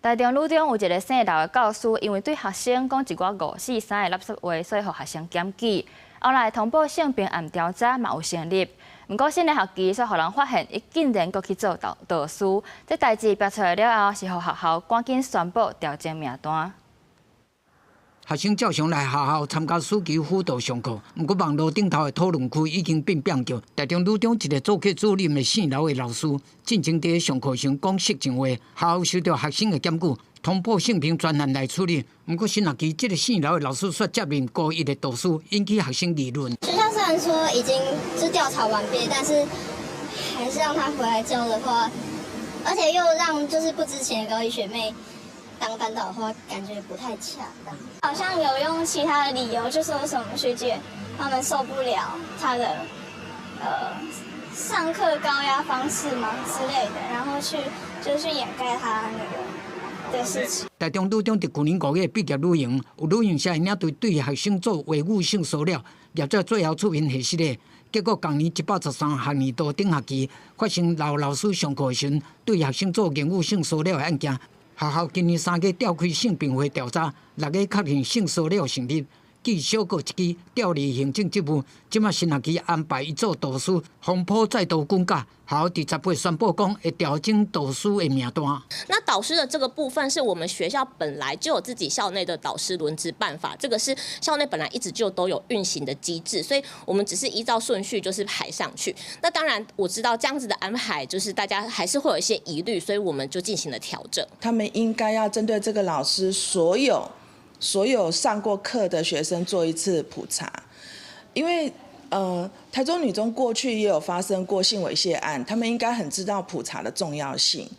台中女中有一个姓刘的教师，因为对学生讲一寡543的垃圾话，所以互学生检举。后来通报性平案调查嘛有成立，不过新的学期却互人发现，伊竟然阁去做导师。这代志爆出来了后，是互学校赶紧宣布调整名单。 学生照常来学校参加暑期辅导上课，不过网络顶头的讨论区已经变变叫。台中女中一个做客主任的姓刘的老师，进前伫上课时讲色情话，学校收到学生的检举，通报性平专案来处理。不过新学期这个姓刘的老师却接任高一的导师，引起学生议论。学校虽然说已经是调查完毕，但是还是让他回来教的话，而且又让就是不知情的高一学妹 当班导的话，感觉不太恰当。好像有用其他的理由，就说什么学姐他们受不了他的上课高压方式嘛之类的，然后去掩盖他那个的事情。台中女中伫去年5月毕业旅营，有旅营社领队对学生做维护性骚扰，业者最后出面核实的。结果，今年113学年度顶学期发生刘老师上课时对学生做言语性骚扰的案件。 学校今年3月召开性平会调查，6月确认性骚扰成立，记小过一支调离行政职务。即马新学期安排伊做导师，风波再度滚价。学校伫10月宣布讲会调整导师的名单。那导师的这个部分是我们学校本来就有自己校内的导师轮值办法，这个是校内本来一直就都有运行的机制，所以我们只是依照顺序就是排上去。那当然我知道这样子的安排就是大家还是会有一些疑虑，所以我们就进行了调整。他们应该要针对这个老师所有上过课的学生做一次普查，因为台中女中过去也有发生过性猥亵案，他们应该很知道普查的重要性。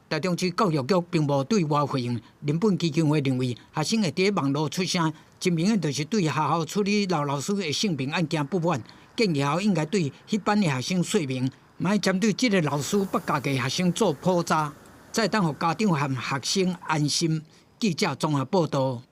台中市教育局并无对外回应，人本基金会认为学生会伫网络出声，真明显就是对学校处理刘老师的性平案件不满，建议学校应该对迄班的学生说明，莫针对这个老师不家己学生做普查，再当互家长和学生安心。记者综合报道。